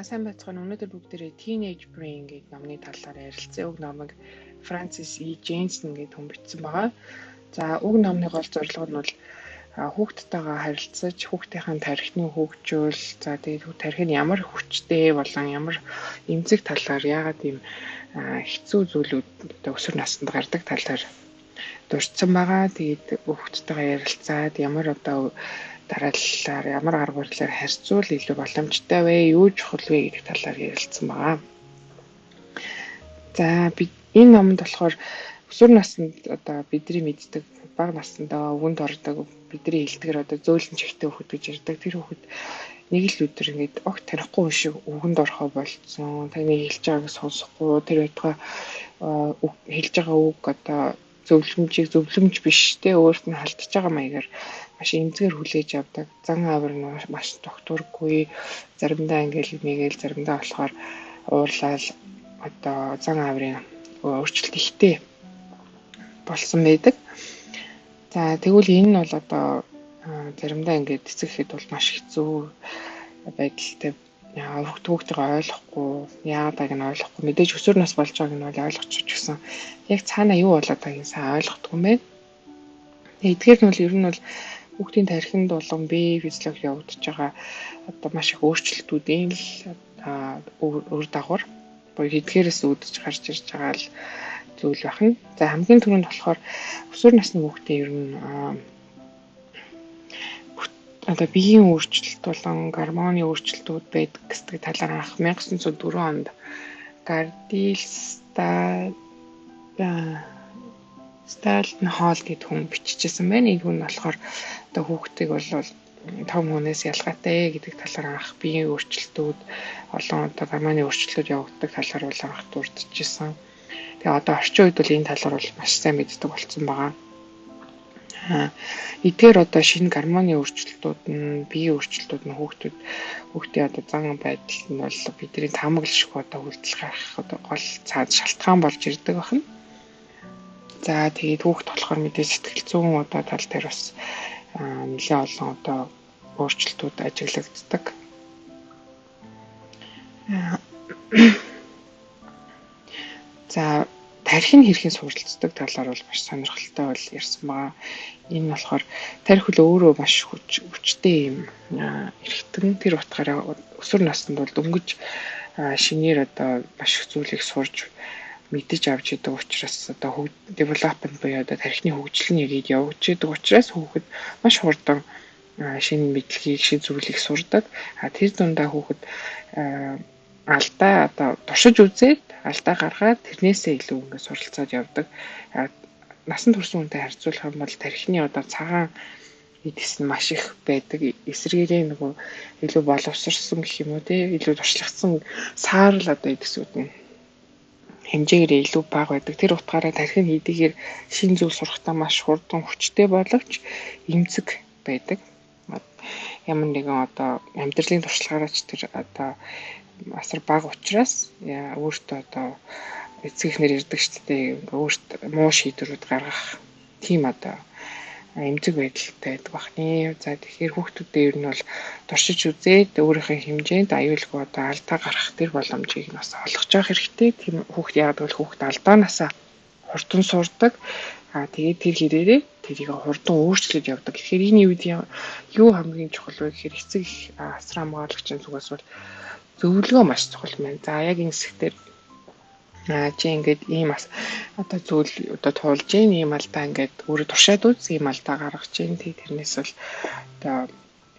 сайн байцгаана. Өнөөдөр бүгдээрээ Teenage Brain гэдэг номны талаар ярилцсан. Уг номыг Francis E. Jensen гэдэг хүн бичсэн байгаа. За, уг номны гол зорилго нь бол хүүхдтэйгээ харилцаж, хүүхдийн тархины хөгжүүл, за тэгээд тархи нь ямар хүчтэй болон ямар эмзэг талаар яагаад ийм хэцүү зүйлүүд өсвөр наснд гардаг талаар дурдсан байгаа. Тэгээд хүүхдтэйгээ ярилцаад ямар дарааллаар ямар арга барилаар харьцуул илүү боломжтой вэ? Юу чухал вэ гэдэг талаар ярилцсан байгаа. За энэ номонд болохоор өсвөр наснд бидний мэддэг бага насндаа өвөнд ордог бидний хэлдгэр зөөлөн чихтэй хүүхэд гэж ярьдаг. Тэр хүүхэд нэг л өдөр ингээд огт танихгүй шиг өвгөнд орохоо болцсон. Таны хэлж байгааг сонсохгүй тэр байтугай хэлж байгаа үг зөвлөмж биш те өөрт нь халтж байгаа маягаар маш эмзгээр хүлээж авдаг. Зан авир нь маш тогтворгүй. Заримдаа ингээл нэгэл заримдаа болохоор уурлал зан авирын өөрчлөлт ихтэй болсон байдаг. За тэгвэл энэ нь бол заримдаа ингээд эцэгхэд бол маш хэцүү байдалтай хүүхдтэйгээ ойлгохгүй яагаад нь ойлгохгүй мэдээж өсвөр нас болж байгааг нь бол ойлгочих гэсэн яг цаана юу болоод байгааг сайн ойлгохгүй юм байна. Эдгээр нь бол ер нь бол хүүхдийн тархинд болон бие физиологи явагдаж байгаа маш их өөрчлөлтүүдийн үр дагавар буюу эдгээрээс үүдэж гарч ирж байгаа л зүйл байна. За хамгийн түрүүнд болохоор өсвөр насны хүүхдийн ер нь биеийн өөрчлөлт болон гормоны өөрчлөлтүүд байдаг гэдэг талаар анх 1904 онд Gardel Stahl гэдэг хүн биччихсэн байна. Энэ хүн болохоор хүүхдийг бол том хүнээс ялгаатай гэдэг талаар анх биеийн өөрчлөлтүүд олон гормоны өөрчлөлтүүд явагддаг талаар бол анх дурдчихсан. Тэгээ орчин үед бол энэ талаар бол маш сайн мэддэг болсон байгаа. Эдгээр шинэ гормоны өөрчлөлтүүд нь биеийн өөрчлөлтүүд нь хүүхдийн зан байдал нь бол бидний таамаглашгүй үйлдэл гаргах гол шалтгаан болж ирдэг байна. За тэгээд хүүхд болохоор мэдээ сэтгэл зүйн тал дээр бас нэлээд олон өөрчлөлтүүд ажиглагддаг. За тархин хэрхэн суралцдаг талаар бол маш сонирхолтой бол ярьсан байгаа. Энэ нь болохоор тархи хөл өөрөө маш хүчтэй юм эргэтэн тэр утгаараа өсвөр наснд бол дөнгөж шинээр маш их зүйлийг сурж мэдэж авч идэг учраас development буюу тархины хөгжил нь явж идэг учраас хүүхэд маш хурдан шинэ мэдлэгийг шинэ зүйлийг сурдаг. Тэр дундаа хүүхэд алдаа туршиж үзээд алдаа гаргаад тэрнээсээ илүү ингээд суралцаад явдаг. Насан турш үнтэй харьцуулах юм бол тархины цагаан эдэс нь маш их байдаг. Эсвэргээрээ илүү боловсрсон гэх юм уу те илүү туршлагдсан саарл эдэсүүд нь хэмжээгээр илүү бага байдаг. Тэр утгаараа тархины хэдийгээр шин зүйл сурахтаа маш хурдан хүчтэй боловч эмзэг байдаг. Ямар нэгэн амьдралын туршлагаараач тэр асар бага учраас өөртөө эцэгнэр ирдэг шүү дээ. Өөрт муу шийдвэрүүд гаргах тийм эмзэг байдалтай байдаг бахны. За тэгэхээр хүүхдүүдээ ер нь бол туршиж үзээд өөрийнхөө хэмжээнд аюулгүй алдаа гарах тэр боломжийг нь бас олгож явах хэрэгтэй. Тийм хүүхд яагаад гэвэл хүүхд алдаанаасаа хурдан сурдаг. Тэгээд тэр хэрээрээ тэрийг хурдан өөрчлөж явдаг. Тэгэхээр энэ үед юу хамгийн чухал вэ гэхээр эцэг асар хамгаалагчийн зүгээс бол зөвлөгөө маш чухал байна. За яг энэ хэсгээр чи ингээд ийм зүйл туулж ийн ийм алдаа ингээд өөрөө туршаад үз ийм алдаа гаргаж ийн тэрнээс бол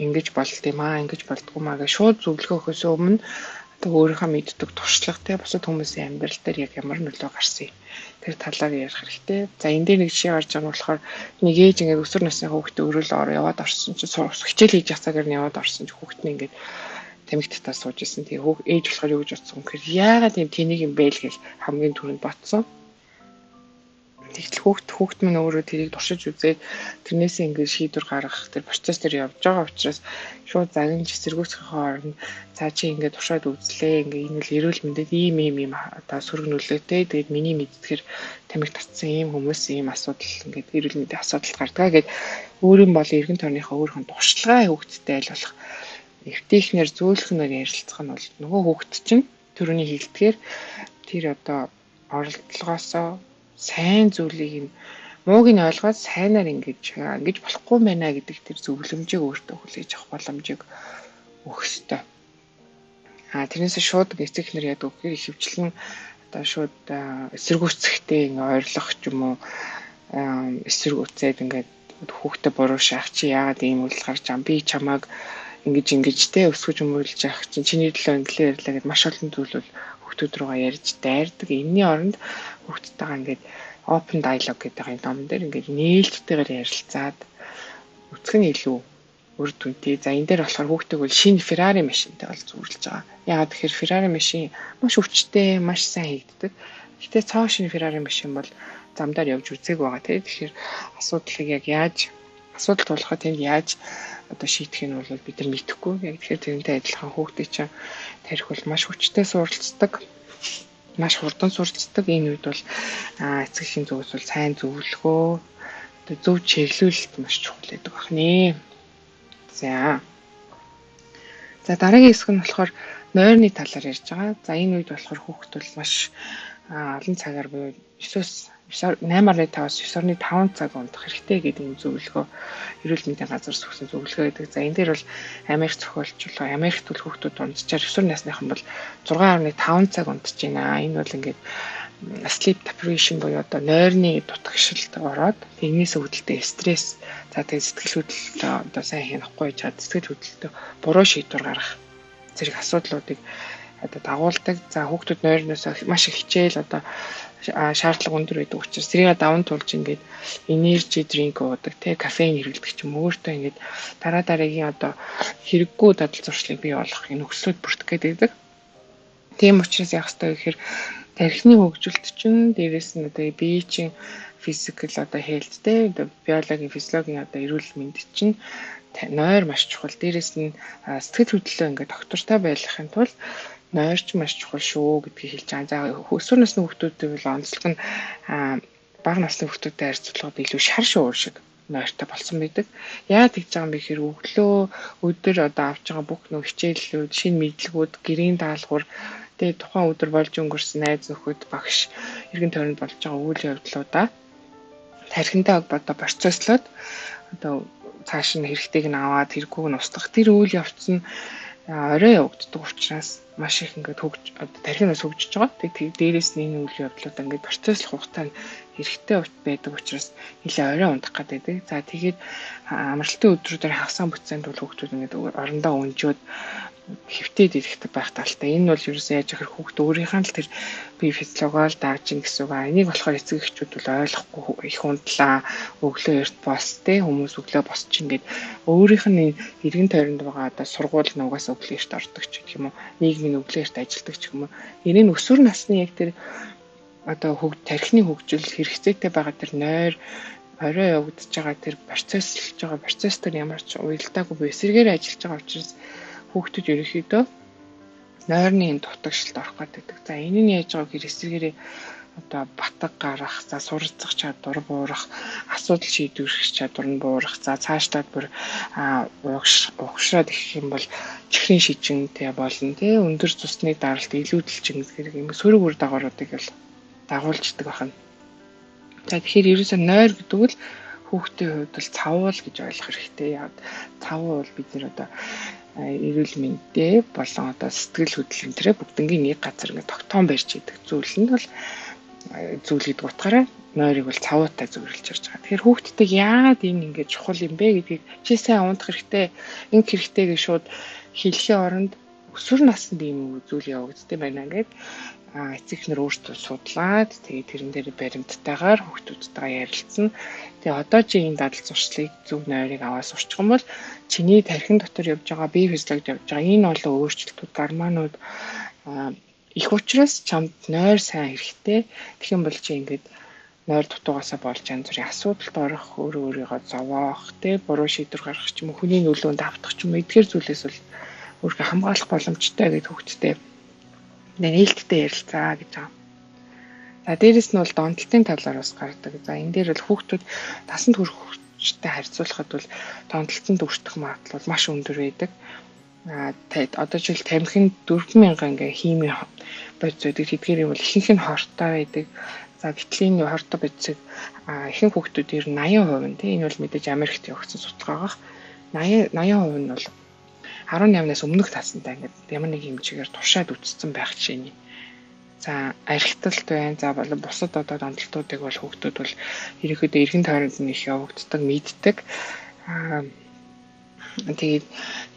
ингэж болд юм ингэж болдгоо маа гэж шууд зөвлөгөө өгөхөөс өмнө өөрийнхөө мэддэг туршлагатай бусад хүмүүсийн амьдрал дээр яг ямар нөлөө гарсан юм тэр талаар ярих хэрэгтэй. За энэ дээр нэг жишээ гарч байгаа нь болохоор нэг ээж ингээд өсвөр насны хүүхдээ өрөөл яваад орсон чи хичээл хийж явах цагаар нь яваад орсон чи хүүхэд нь ингээд тамхитаа сууж исэн. Тэгээ ээж болохоор юу гэж бодсон юм гэхээр яагаад юм тэнийг юм бэ л гэж хамгийн түрүүнд бодсон. Тэгтэл хүүхэд минь өөрөө тэрийг туршиж үзээд тэрнээсээ ингээд шийдвэр гаргах тэр процесс дээр явж байгаа учраас шууд загинж эсэргүүцэхийн оронд цаа чи ингээд туршаад үзлээ. Ингээд энэ л эрүүл мэндэд ийм сөрөг нөлөөтэй. Тэгээд миний мэддэгээр тамхи татсан ийм хүмүүс ийм асуудал ингээд эрүүл мэндийн асуудал гардаг гэд өөрийн бол эргэн тойрныхоо өөрхөн туршлагаа хүүхэдтэй айлуулах эвтэйхнэр зөөлхнөр ярилцах нь бол нөгөө хүүхэд чинь төрөний хилдгээр тэр одоо оролдлогоосоо сайн зүйлийг нь мууг нь ойлгоод сайнаар ингэж болохгүй байна гэдэг тэр зөвлөмжийг өөртөө хүлээж авах боломжийг өгөх ёстой. Тэрнээс шууд эцэгнэр яадаг гэхээр ихэвчлэн одоо шууд эсэргүүцэхтэй ойрлох ч юм уу эсэргүүцээд ингээд хүүхдээ буруу шаах чи яагаад ийм үйл гарч байгаа би чамайг ингэж те өсгөж өмөрлөж явах чинь чиний төлөө инглээ ярьлаа гэд маш олон зүйл бол хүүхдүүд рүүгээ ярьж дайрдаг. Энэний оронд хүүхдтэйгээ ингээд open dialogue гэдэг энэ ном дээр ингээд нээлттэйгээр ярилцаад үзэх нь илүү үр дүнтэй. За энэ дээр болохоор хүүхдтэй бол шинэ Ferrari машинтай бол зүйрлж байгаа. Яагаад тэгэхээр Ferrari машин маш хүчтэй, маш сайн хийгддэг. Гэхдээ цоо шинэ Ferrari машин бол замдаар явж үзээг байгаа тийм. Тэгэхээр асуудлыг яг асуудал тулахад тэнд яаж одоо шийдэх нь бол бид нар мэдэхгүй. Яг тэгэхээр тэрнтэй адилхан хүүхдээ чинь тарих бол маш хүчтэй суралцдаг. Маш хурдан суралцдаг. Энэ үед бол эцгийн зүгээс бол сайн зөвлөгөө, одоо зөв чиглүүлэлт маш чухал гэдэг байна. За дараагийн хэсэг нь болохоор нойрны талаар ярьж байгаа. За энэ үед болохоор хүүхэд бол маш олон цагаар буюу 8.5-аас 9.5 цаг унтах хэрэгтэй гэдэг энэ зөвлөгөө эрүүл мэндийн газраас өгсөн зөвлөгөө гэдэг. За энэ дээр бол Америк зохиолчлоо. Америкт бол хүүхдүүд унтчаар 9 насныхан бол 6.5 цаг унтж байна. Энэ бол ингээд sleep deprivation буюу одоо нойрны дутагшилд ороод энэс үүдэлтэй стресс, за тэгээд сэтгэл хөдлөлтөө одоо сайн хянахгүй чад сэтгэл хөдлөлтөө буруу шийдвэр гаргах зэрэг асуудлуудыг одоо дагуулдаг. За хүүхдүүд нойрноос маш их хичээл одоо шаардлага өндөр байдаг учраас тэрийг даван тулж ингээд энержи дринк уудаг, кофеин хэрэглэдэг ч юм өөртөө ингээд дараагийн одоо хэрэггүй дадал зуршлыг бий болгох энэ нөхцлүүд бүртгэх гэдэг. Тийм учраас яах ёстой гэхээр тархины хөгжилт чинь дээрэс нь одоо бие чинь физикал одоо хэлттэй биологийн физиологийн одоо эрүүл мэнд чинь нойр маш чухал. Дээрэс нь сэтгэл хөдлөлөө ингээд доктортой байлгахын тулд нойрч маш чухал шүү гэдгийг хэлж байгаа. За өсвөр насны хүүхдүүдтэй бол онцлог нь бага насны хүүхдүүдтэй харьцуулахад илүү шар шуур шиг нойртой болсон байдаг. Яагаад тэгж байгаа юм бэ гэхээр өдөр одоо авч байгаа бүх нөх хичээллүүд, шинэ мэдлэгүүд, гэрийн даалгавар, тэгээд тухайн өдөр болж өнгөрсөн найз нөхөд, багш, эргэн тойронд болж байгаа үйл явдлуудаа тархинтай одоо процесслоод одоо цааш нь хэрэгтэйг нь аваад хэрэггүйг нь устгах тэр үйл явц нь орой явагддаг учраас маш их ингээд тархинаас хөгжиж байгаа. Тэгээд дээрээс нь энэ үйл явдлууд ингээд процесслох хугацаанд хэрэгтэй байдаг учраас нэлээ орой унтах гэдэг. За тэгээд амралтын өдрүүдээр хагасаа буцаанд бол хүүхдүүд ингээд орондоо өнжөөд хэвтээд ирэхтэй байх талтай. Энэ бол ерөөсөө яаж ихэр хүүхд өөрийнх нь л тэр бие физиологоо л дааж ин гэсэн үг. Энийг болохоор эцэг эхчүүд бол ойлгохгүй их унтлаа, өглөө эрт бос хүмүүс өглөө босч ингээд өөрийнх нь эргэн тойронд байгаа одоо сургууль нугаас өглөө эрт ордог ч гэх юм уу, нийгмийн өглөө эрт ажилдаг ч юм уу. Энэ өсвөр насны яг тэр одоо тархины хөгжил хэрэгцээтэй байгаа тэр нойр орой явагдаж байгаа тэр процесслж байгаа процесс төр ямар ч уялдаагүй буюу эсрэгээр ажиллаж байгаа учраас хүүхдүүд ерөнхийдөө нойрны энэ дутагшилд орох гэдэг. За энэ нь яаж байгаа гэхээр эсрэгээрээ одоо батг гарах, за суралцах чадвар буурах, асуудал шийдвэрх чадвар нь буурах, за цаашлаад бүр угшраад ирэх юм бол чихрийн шижинтэй болно өндөр цусны даралт, илүүдэлчин гэх юм сөрөг үр дагавруудыг бол дагуулждаг байна. За тэгэхээр ерөөсөө нойр гэдэг нь хүүхдийн хувьд бол цавуул гэж ойлгох хэрэгтэй. Яг цавуу бол бид нэр одоо эрүүл мэндтэй болон одоо сэтгэл хөдлөлийн төрөө бүгднгийн нэг газар ингээд тогтоон барьж идэг зүйл нь бол зүйл гэдэг утгаараа нойрыг бол цавуутай зөвөрлж ирж байгаа. Тэгэхээр хүүхдтэй яагаад энэ ингээд чухал юм бэ гэдгийг чи сайн унтах хэрэгтэй, ингэ хэрэгтэй гэж шууд хэлхийн оронд өсвөр наснд ийм зүйл явагддаг байна гэдэг эцэгнэр өөртөө судлаад тэгээд тэрэн дээр баримттайгаар хүүхдүүдтэйгээ ярилцсан. Тэгээ одоо чи энэ дадал зуршлыг зөв нойрыг аваад сурчих юм бол чиний тархин дотор явж байгаа бие физиологид явж байгаа энэ олон өөрчлөлтүүд, гормонууд их учраас чамд нойр сайн хэрэгтэй. Тэгэх юм бол чи ингээд нойр дутуугаасаа болж янз бүрийн асуудалд орох, өөрийгөө зовоох, буруу шийдвэр гаргах ч юм уу, хүний нөлөөнд автах ч юм уу, эдгээр зүйлээс бол өөрийгөө хамгаалах боломжтой гэдэг хүүхдтэй нээлттэй ярилцаа гэж байгаа. За дээрэс нь бол донтолтын талаар бас гардаг. За энэ дээр бол хүүхдүүд насанд хүрэх хүүхдтэй харьцуулахад бол донтолтонд өртөх магадлал маш өндөр байдаг. Одоо жишээл тамхинд 4,000 ингээ химийн бодис байдаг. Тэдгээр бол ихэнх нь хортой байдаг. За гэтэл энэ хортой бодисыг ихэнх хүүхдүүдээр 80% нь тийм энэ бол мэдээж Америкт явагдсан судалгаа байгаа. 80% нь бол 18-наас өмнөх настай ингээд ямар нэг хэмжээгээр туршаад үтцсэн байх жишээний. За архиталт байна. За болон бусад одоо донтолтуудыг бол хүүхдүүд бол ерөнхийдөө эргэн тойронд нь их явагддаг, мэддэг. Тэгээд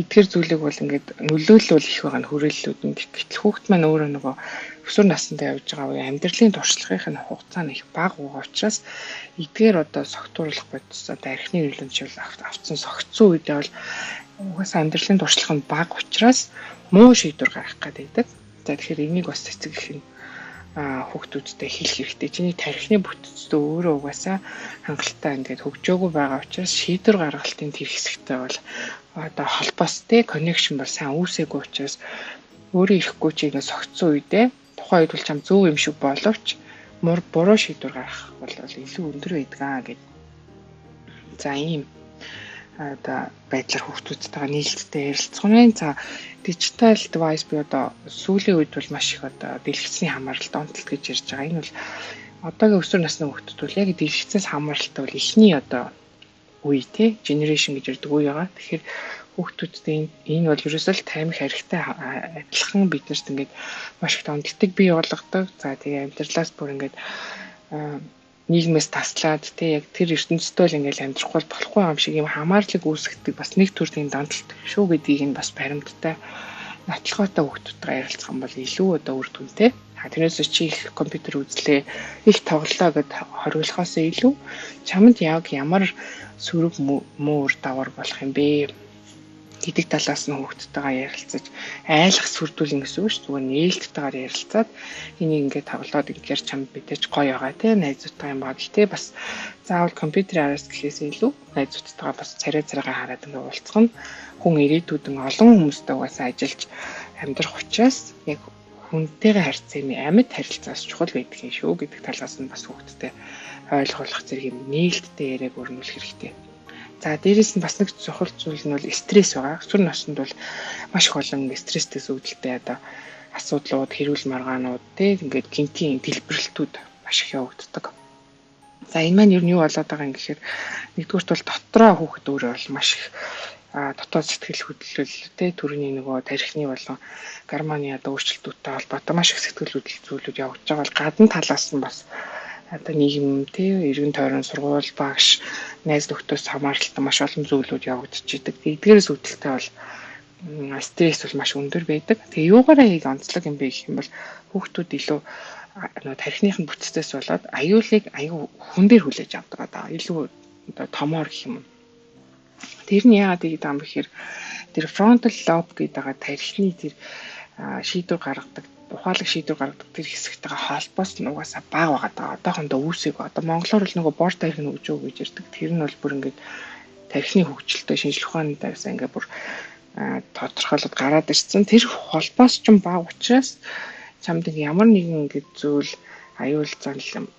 эдгээр зүйлийг бол ингээд нөлөөлөл их байгаа нь хүрээллүүд нь. Гэтэл хүүхд маань өөрөө нөгөө өсвөр насндаа явж байгаа үе амьдралын туршлагын хугацаа нь их бага байгаа учраас эдгээр одоо согтууруулах бодис одоо архины нөлөөлөл авцсан согтсон үедээ бол угаасаа амьдралын туршлага нь бага учраас муу шийдвэр гаргах гэдэг. За тэгэхээр энийг бас цэцэг их нь хүүхдүүдтэй хэлэх хэрэгтэй. Чиний тархины бүтцтэй өөрөө угаасаа хангалттай ингээд хөгжөөгүй байгаа учраас шийдвэр гаргалтын тэр хэсэгтэй бол одоо холбоос тэ коннекшн бол сайн үүсээгүй учраас өөрөө ирэхгүй чи ингээд согтсон үедээ тухайн үед бол чам зөв юм шиг боловч буруу шийдвэр гаргах бол илүү өндөр байдгаа гэдэг. За ийм одоо байдлаар хүүхдүүдтэйгээ нийлдэхтэй ярилцах нь. За digital device би одоо сүүлийн үед бол маш их одоо дэлгэцийн хамааралт онцлог гэж ярьж байгаа. Энэ бол одоогийн өсвөр насны хүүхдүүд бол яг дэлгэцээс хамааралтай бол эхний одоо үе тий generation гэж ярьдаг үе байгаа. Тэгэхээр хүүхдүүдтэй энэ бол ерөөсөө л таймх хэрэгтэй адилхан биднэрт ингээд маш их онцлогыг бий болгодог. За тэгээ амьдралаас бүр ингээд нийгмээс таслаад тий яг тэр ертөнцийн л ингээл амьдрахгүй болохгүй юм шиг юм хамаарлаг үүсгдэг бас нэг төрлийн донтолт шүү гэдгийг нь бас баримттай нотлохотой хүүхдүүдтэй ярилцах юм бол илүү одоо үр дүнтэй. Тэрнээс чи их компьютер үзлээ, их тоглолоо гэд хориглохоос илүү чамд яг ямар сөрөг муу үр дагавар болох юм бэ гэдэг талаас нь хүүхдтэйгээ ярилцаж айлах сүрдүүлнэ гэсэн үг шүү. Зүгээр нээлтттэйгээр ярилцаад энийг ингээд тоглоод ингээр чамд мэдээж гоё байгаа тий найзуудтай юм байна л тий бас заавал компьютерийн араас гэхээс илүү найзуудтайгаа бас царай царайгаа хараад ингээд уулзах нь хүн ирээдүйдэн олон хүмүүстэй угаасаа ажиллаж амьдрах учраас яг хүнтэйгээ харьцааны амьд харилцаас чухал байдаг юм шүү гэдэг талаас нь бас хүүхдтэй ойлгуулах зэрэг юм нээлттэй яриаг өрнүүлэх хэрэгтэй. За дээрээс нь бас нэг чухал зүйл нь бол стресс байгаа. Өсвөр наснд бол маш их олон стресстэй үүдэлтэй одоо асуудлууд, хэрүүл маргаанууд тий ингээд гинтийн дэлбэрэлтүүд маш их явагддаг. За энэ маань ер нь юу болоод байгаа юм гэхээр нэгдүгürt бол дотроо хүүхэд өөрөө бол маш их дотоод сэтгэл хөдлөл тий төрөний нөгөө тархины болон гормоны одоо өөрчлөлтүүдтэй холбоотой маш их сэтгэл хөдлөл зүйлүүд явагдаж байгаа бол гадна талаас нь бас одоо нийгэм тий эргэн тойрон сургууль багш найз нөхдөс хамааралтай маш олон зүйлүүд явагдаж идэг. Эдгээрээс үүдэлтэй бол стресс бол маш өндөр байдаг. Тэгээ юугаараа яг онцлог юм бэ гэх юм бол хүүхдүүд илүү тархиныхын бүтцээс болоод аюулыг аюу хүн дээр хүлээж авдаг одоо илүү одоо томоор гэх юм. Тэр нь яагаад гэдэг юм бэ гэхээр тэр frontal lobe гэдэг тархины тэр шийдвэр гаргадаг ухаалаг шийдвэр гаргадаг тэр хэсэгтэйгээ холбоос нь угаасаа бага байгаа. Одоохондоо үүсээг. Одоо монголоор л нөгөө бор тархины хөгжөө гэж ярьдаг. Тэр нь бол бүр ингээд тархины хөгжилтэй шинжлэх ухааны дагсаа ингээд бүр тодорхойлоод гараад ирсэн. Тэр холбоос ч бага учраас чамд ямар нэгэн ингээд зүйл аюул занл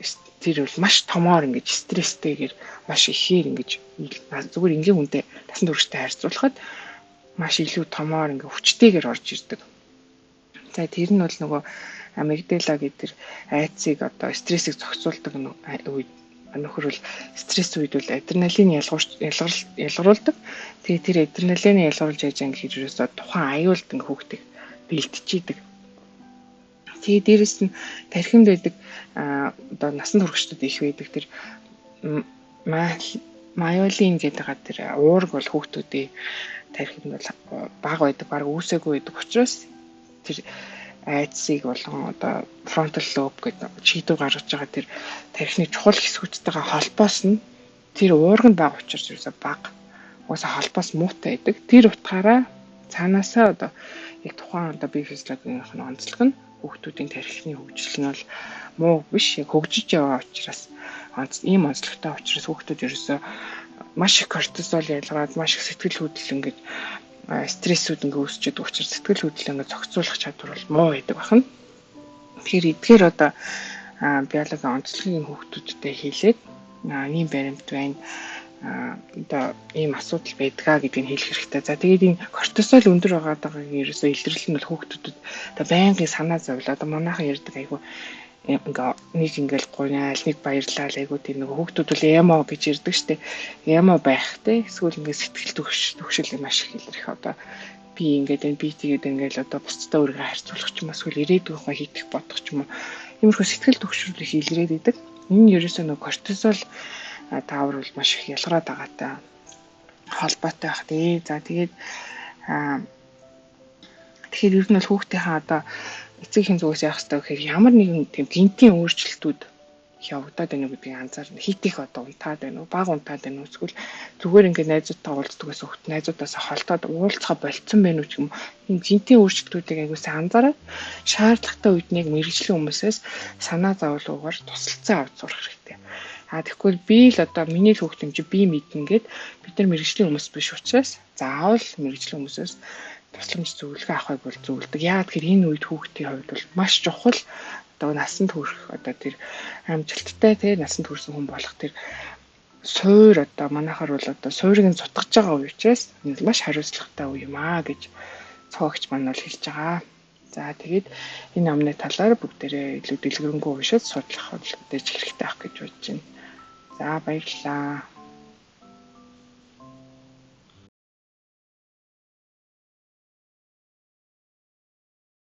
тэр бол маш томоор ингээд стресстэйгээр маш ихээр ингээд зүгээр ингийн хүнтэй тасан турштай харьцуулахад маш илүү томоор ингээд хүчтэйгээр орж ирдэг. За тэр нь бол нөгөө амигдала гэдэг айцыг одоо стрессийг зохицуулдаг үед нөхөр бол стресс үед бол адреналин ялгаруулдаг. Тэгээ тэр адреналин ялгаруулж яаж юм гэхээр ерөөсөө тухайн аюулд ингээ хүүхдийг бэлтжийдэг. Тэгээ дээрэс нь тархинд байдаг одоо насанд хүрэгчдэд их байдаг тэр майолин гэдэг тэр уург бол хүүхдүүдийн тархинд бол бага байдаг, баг үүсээгүй байдаг учраас тэр айцыг болон одоо frontal lobe гэдэг шийдвэр гаргаж байгаа тэр тархины чухал хэсгүүдтэйгээ холбоос нь тэр уурганд бага учраас ерөөсөө бага угаасаа холбоос муутай байдаг. Тэр утгаараа цаанаасаа одоо яг тухайн одоо бие физиологийн онцлог нь хүүхдүүдийн тархины хөгжил нь бол муу биш, яг хөгжиж яваа учраас ийм онцлогтой учраас хүүхдүүд ерөөсөө маш их кортизол ялгараад маш их сэтгэл хөдлөл ингээд стрессүүд ингээ үүсчихэд учраас сэтгэл хөдлөл ингээ зохицуулах чадвар бол муу байдаг байна. Тэгэхээр эдгээр одоо биологийн онцлогийн хүүхдүүдтэй хийлээд ийм баримт байна. одоо ийм асуудал байдгаа гэдгийг хэлэх хэрэгтэй. За тэгээд энэ кортизол өндөр байгааг ерөөсөө илэрлэл нь бол хүүхдүүдэд одоо байнгын санаа зовлоо. Одоо манайхан ярьдаг айгу нэг ингээл гуйнаал нэг баярлал айгу тийм нэг хүүхдүүд бол эмо гэж ярьдаг штеп. Эмо байх те эсвэл ингээд сэтгэл төвшил маш их илэрх одоо би ингээд энэ битгээд ингээл одоо бусдад өөрийгөө харьцуулах ч юм эсвэл ирээдүйн тухай хийх бодох ч юм уу. Иймэрхүү сэтгэл төвшил их илрээд идэг. Энэ ерөөсөө нэг кортизол таавар бол маш их ялгараад байгаатай холбоотой байх тий. За тэгээд тэгэхээр ер нь бол хүүхдийнхаа одоо эцэгхийн зүгээс яах хэрэгтэй гэхээр ямар нэгэн тийм гинтийн өөрчлөлтүүд явагдаад байна гэдгийг анзаарна. Хит их одоо унтаад байна уу, бага унтаад байна уу, эсвэл зүгээр ингээд найзуудтайгаа уулздаг гэсэн хүүхд найзуудаасаа холтоод уулзахаа болцсон байна уу гэх юм. Ийм гинтийн өөрчлөлтүүдийг аягуулсан анзаараад шаардлагатай үед нэг мэрэгжлийн хүмүүсээс санаа зовлуугаар тусалцсан авч сурах хэрэгтэй. Тэгэхгүй би л одоо миний хүүхд юм чи би мэднэ гэд бид нар мэрэгжлийн хүмүүс биш учраас заавал мэрэгжлийн хүмүүсээс тусламж зөвлөгөө авахыг бол зөвлөдөг. Яагаад гэхээр энэ үед хүүхдийн хувьд бол маш чухал одоо насанд хүрэх одоо тэр амжилттай тий насанд хүрсэн хүн болох тэр суур одоо манайхаар бол одоо суурийг нь зутгаж байгаа үе учраас энэ маш хариуцлагатай үе юм аа гэж цогч маань бол хэлж байгаа. За тэгээд энэ номны талаар бүгдээрээ илүү дэлгэрэнгүй уншиж судлах хэрэгтэй хэрэгтэй ах гэж бодож байна. За баярлалаа.